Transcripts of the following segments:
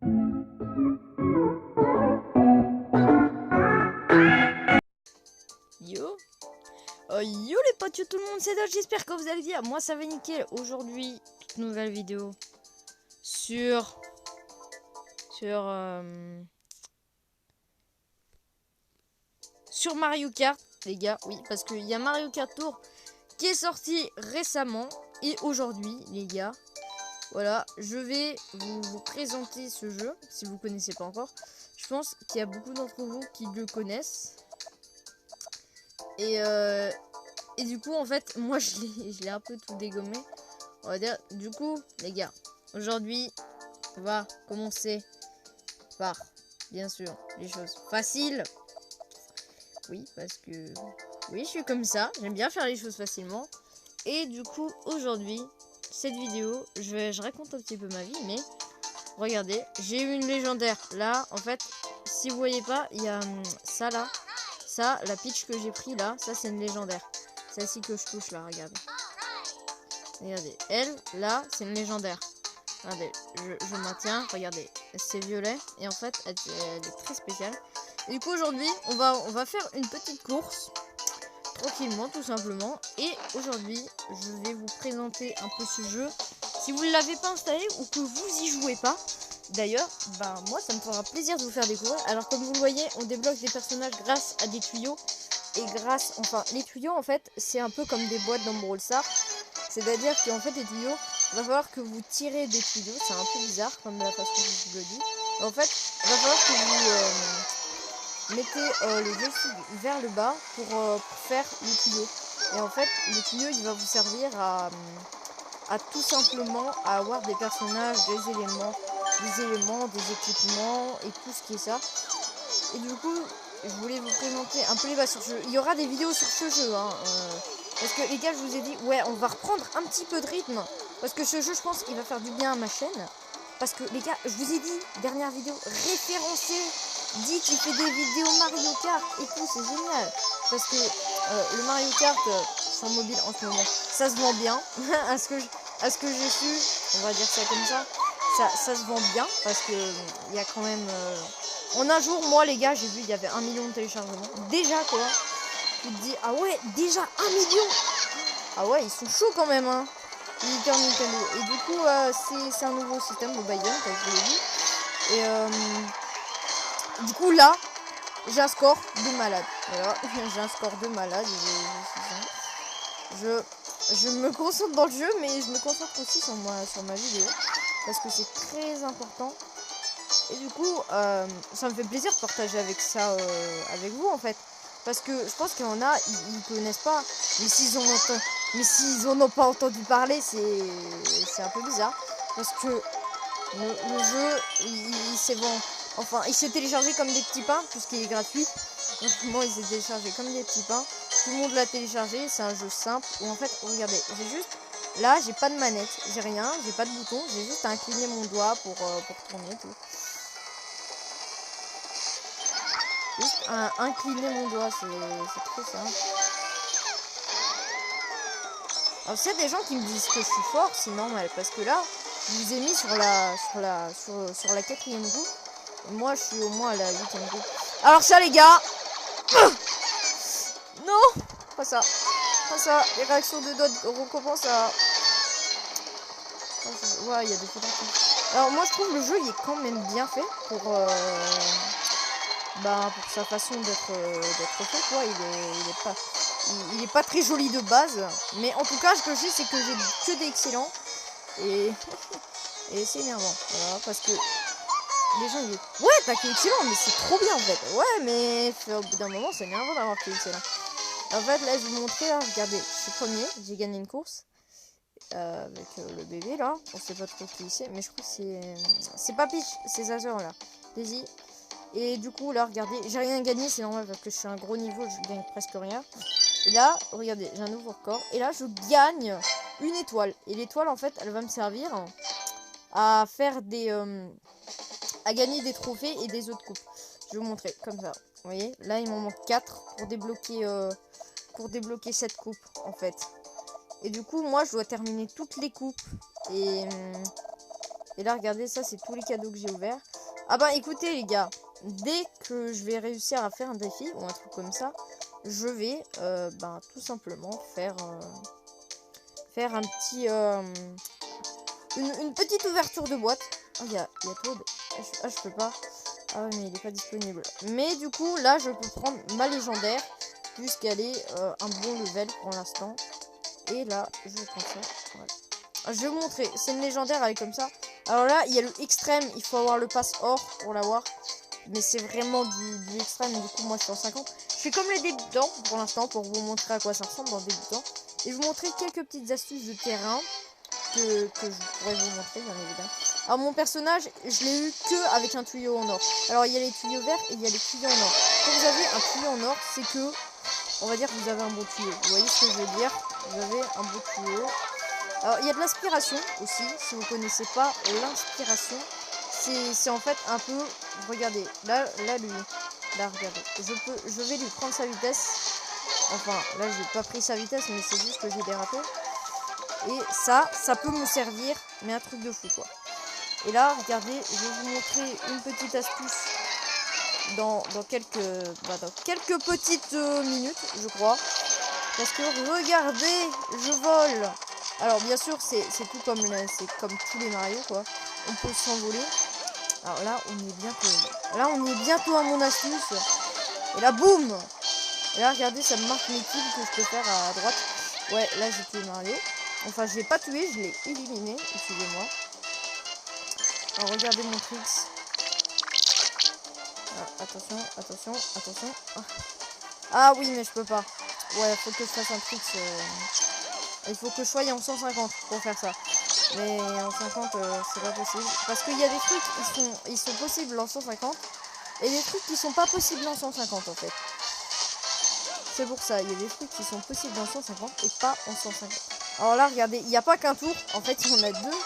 Yo yo les potes, yo tout le monde, c'est Dodge, j'espère que vous allez bien. Moi ça va nickel. Aujourd'hui, toute nouvelle vidéo sur Mario Kart, les gars. Oui, parce qu'il y a Mario Kart Tour qui est sorti récemment. Et aujourd'hui, les gars, voilà, je vais vous présenter ce jeu, si vous ne connaissez pas encore. Je pense qu'il y a beaucoup d'entre vous qui le connaissent. Et du coup, en fait, moi, je l'ai un peu tout dégommé. On va dire, du coup, les gars, aujourd'hui, on va commencer par, bien sûr, les choses faciles. Oui, parce que, oui, je suis comme ça. J'aime bien faire les choses facilement. Et du coup, aujourd'hui, cette vidéo, je raconte un petit peu ma vie, mais regardez, j'ai eu une légendaire. Là, en fait, si vous voyez pas, il y a ça là. Ça, la pitch que j'ai pris là, ça c'est une légendaire. Celle-ci que je touche là, regardez. Regardez, elle, là, c'est une légendaire. Regardez, je maintiens, regardez, c'est violet. Et en fait, elle est très spéciale. Et du coup, aujourd'hui, on va faire une petite course. Tranquillement, tout simplement. Et aujourd'hui, je vais vous présenter un peu ce jeu. Si vous ne l'avez pas installé ou que vous y jouez pas, d'ailleurs, bah moi, ça me fera plaisir de vous faire découvrir. Alors, comme vous le voyez, on débloque des personnages grâce à des tuyaux. Et enfin, les tuyaux, en fait, c'est un peu comme des boîtes dans Brawl Stars. C'est-à-dire qu'en fait, les tuyaux, il va falloir que vous tirez des tuyaux. C'est un peu bizarre, comme la façon que je vous le dis. En fait, il va falloir que vous mettez le joystick vers le bas pour faire le tuyau. Et en fait, le tuyau, il va vous servir à tout simplement à avoir des personnages, des éléments, des équipements et tout ce qui est ça. Et du coup, je voulais vous présenter un peu les bases sur ce jeu. Il y aura des vidéos sur ce jeu, hein, parce que les gars, je vous ai dit, ouais, on va reprendre un petit peu de rythme. Parce que ce jeu, je pense qu'il va faire du bien à ma chaîne. Parce que les gars, je vous ai dit, dernière vidéo, référencé, dit qu'il fait des vidéos Mario Kart et tout, c'est génial. Parce que le Mario Kart sur mobile en ce moment, ça se vend bien. à ce que j'ai su, on va dire ça comme ça, ça se vend bien. Parce que il y a quand même... en un jour, moi les gars, j'ai vu, il y avait 1 million de téléchargements. Déjà quoi. Tu te dis, ah ouais, déjà 1 million. Ah ouais, ils sont chauds quand même, hein. Nintendo. Et du coup, c'est un nouveau système au Bayern, comme je vous l'ai dit. Et du coup, là, j'ai un score de malade. Voilà, j'ai un score de malade. Je me concentre dans le jeu, mais je me concentre aussi sur ma vidéo. Parce que c'est très important. Et du coup, ça me fait plaisir de partager avec ça, avec vous, en fait. Parce que je pense qu'il y en a, ils connaissent pas. Mais s'ils en ont pas entendu parler, c'est un peu bizarre. Parce que le jeu, il s'est vendu. Enfin, il s'est téléchargé comme des petits pains, puisqu'il est gratuit. Donc moi, il s'est téléchargé comme des petits pains. Tout le monde l'a téléchargé. C'est un jeu simple. Où en fait, regardez, j'ai juste... Là, j'ai pas de manette. J'ai rien. J'ai pas de bouton. J'ai juste à incliner mon doigt pour tourner tout. Juste à incliner mon doigt. C'est très simple. Alors, s'il y a des gens qui me disent que je suis fort, c'est normal. Parce que là, je vous ai mis sur la 4e roue. Et moi, je suis au moins à la 8e roue. Alors ça, les gars. Non, pas ça. Pas ça. Les réactions de Dodd recommencent à... Ouais, il y a des photos. Alors moi, je trouve le jeu, il est quand même bien fait pour sa façon d'être fait, quoi. Il est pas très joli de base, mais en tout cas, ce que j'ai, c'est que j'ai que des excellents et c'est énervant, voilà, parce que les gens ils disent ouais, t'as que excellent, mais c'est trop bien en fait. Ouais, mais au bout d'un moment, c'est énervant d'avoir que excellent. En fait, là, je vais vous montrer, là, regardez, je suis premier, j'ai gagné une course avec le bébé là, on sait pas trop qui c'est, mais je crois que c'est pas Peach, c'est sa soeur là, Daisy. Et du coup, là, regardez, j'ai rien gagné, c'est normal parce que je suis à un gros niveau, je gagne presque rien. Et là, regardez, j'ai un nouveau record. Et là, je gagne une étoile. Et l'étoile, en fait, elle va me servir à faire à gagner des trophées et des autres coupes. Je vais vous montrer, comme ça. Vous voyez, là, il m'en manque 4 pour débloquer cette coupe, en fait. Et du coup, moi, je dois terminer toutes les coupes. Et Et là, regardez, ça, c'est tous les cadeaux que j'ai ouverts. Ah bah, écoutez, les gars, dès que je vais réussir à faire un défi ou un truc comme ça, je vais, tout simplement faire un petit... une petite ouverture de boîte. Oh, il y a Toad. Ah, je peux pas. Ah ouais, mais il est pas disponible. Mais du coup, là, je peux prendre ma légendaire, puisqu'elle est un bon level pour l'instant. Et là, je vais prendre ça. Voilà. Je vais vous montrer. C'est une légendaire, elle est comme ça. Alors là, il y a le extrême. Il faut avoir le pass or pour l'avoir. Mais c'est vraiment du extrême. Du coup, moi, je suis en 50. Je fais comme les débutants pour l'instant, pour vous montrer à quoi ça ressemble dans le débutant. Et vous montrer quelques petites astuces de terrain que je pourrais vous montrer, bien évidemment. Alors, mon personnage, je l'ai eu que avec un tuyau en or. Alors, il y a les tuyaux verts et il y a les tuyaux en or. Quand vous avez un tuyau en or, c'est que, on va dire que vous avez un bon tuyau. Vous voyez ce que je veux dire? Vous avez un beau tuyau. Alors, il y a de l'aspiration aussi. Si vous connaissez pas l'inspiration, c'est en fait un peu... Regardez, là, lui. Là, regardez. Je vais lui prendre sa vitesse. Enfin, là, j'ai pas pris sa vitesse, mais c'est juste que j'ai dérapé. Et ça peut me servir, mais un truc de fou, quoi. Et là, regardez, je vais vous montrer une petite astuce dans quelques petites minutes, je crois. Parce que regardez, je vole. Alors bien sûr, c'est tout comme tous les Mario, quoi. On peut s'envoler. Alors là, on est bientôt à mon astuce. Et là, boum. Et là, regardez, ça me marque mes kills que je peux faire à droite. Ouais, là, j'ai tué Mario. Enfin, je l'ai pas tué, je l'ai éliminé. Excusez-moi. Alors, regardez mon tricks. Ah, attention. Ah oui, mais je peux pas. Ouais, faut que je fasse un tricks. Il faut que je sois en 150 pour faire ça. Mais en 50, c'est pas possible. Parce qu'il y a des trucs, ils sont possibles en 150. Et des trucs qui sont pas possibles en 150, en fait. C'est pour ça, il y a des trucs qui sont possibles en 150 et pas en 150. Alors là, regardez, il n'y a pas qu'un tour. En fait, il y en a deux.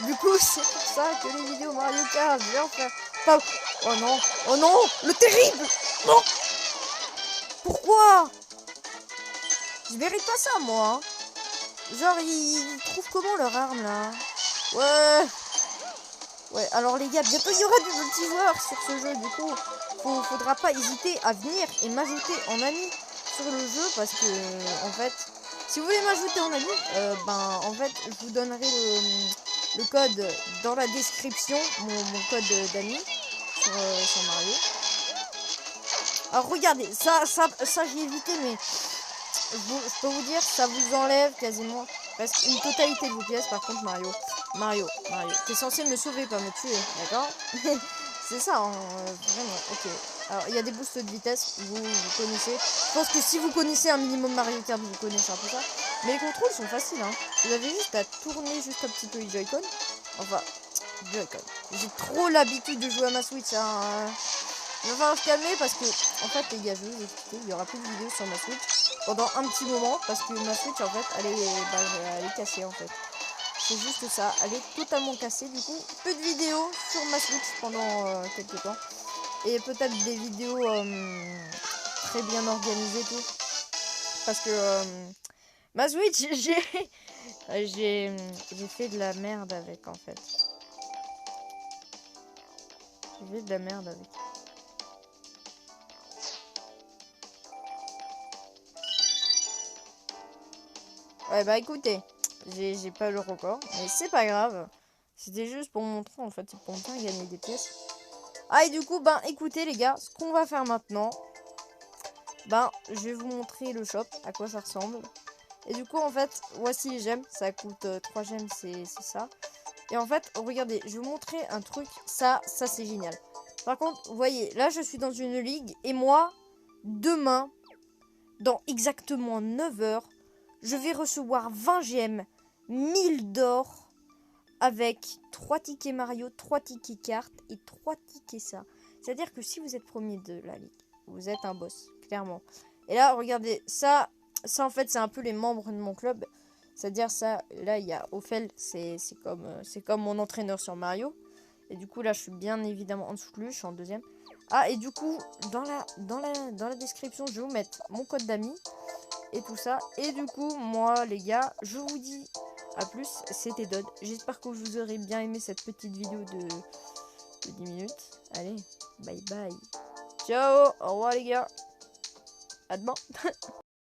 Du coup, c'est pour ça que les vidéos Mario Kart, je vais en faire... Pas... Oh non, oh non, le terrible. Non. Pourquoi? Je mérite pas ça, moi. Genre, ils trouvent comment leur arme, là? Ouais, alors les gars, bientôt il y aura du multijoueur sur ce jeu. Du coup, faudra pas hésiter à venir et m'ajouter en ami sur le jeu. Parce que, en fait, si vous voulez m'ajouter en ami, en fait, je vous donnerai le code dans la description. Mon code d'ami sur Mario. Alors regardez, ça j'ai évité, mais je peux vous dire, ça vous enlève quasiment presque une totalité de vos pièces. Par contre, Mario, t'es censé me sauver, pas me tuer, d'accord? C'est ça, hein, vraiment, ok. Alors, il y a des boosts de vitesse, vous connaissez. Je pense que si vous connaissez un minimum Mario Kart, vous connaissez un peu ça. Mais les contrôles sont faciles, hein. Vous avez juste à tourner juste un petit peu les Joy-Con. Enfin, Joy-Con. J'ai trop l'habitude de jouer à ma Switch, hein. Il va falloir se calmer parce que, en fait, les gars, je vais vous expliquer, il y aura plus de vidéos sur ma Switch pendant un petit moment parce que ma Switch, en fait, elle est cassée, en fait. C'est juste ça, elle est totalement cassée. Du coup, peu de vidéos sur ma Switch pendant quelques temps. Et peut-être des vidéos très bien organisées, tout. Parce que ma Switch, j'ai fait de la merde avec, en fait. J'ai fait de la merde avec. Ouais, bah écoutez, j'ai pas le record, mais c'est pas grave. C'était juste pour montrer, en fait, c'est pour me faire gagner des pièces. Ah, et du coup, écoutez les gars, ce qu'on va faire maintenant, je vais vous montrer le shop, à quoi ça ressemble. Et du coup, en fait, voici les gemmes, ça coûte 3 gemmes, c'est ça. Et en fait, regardez, je vais vous montrer un truc, ça c'est génial. Par contre, vous voyez, là je suis dans une ligue, et moi, demain, dans exactement 9 heures, je vais recevoir 20 gemmes, 1000 d'or, avec 3 tickets Mario, 3 tickets cartes et 3 tickets ça. C'est-à-dire que si vous êtes premier de la ligue, vous êtes un boss, clairement. Et là, regardez, ça en fait, c'est un peu les membres de mon club. C'est-à-dire ça, là, il y a Ophel, c'est comme mon entraîneur sur Mario. Et du coup, là, je suis bien évidemment en dessous de lui, je suis en deuxième. Ah, et du coup, dans la description, je vais vous mettre mon code d'amis et tout ça. Et du coup, moi, les gars, je vous dis A plus, c'était Dodd. J'espère que vous aurez bien aimé cette petite vidéo de 10 minutes. Allez, bye bye. Ciao, au revoir les gars. À demain.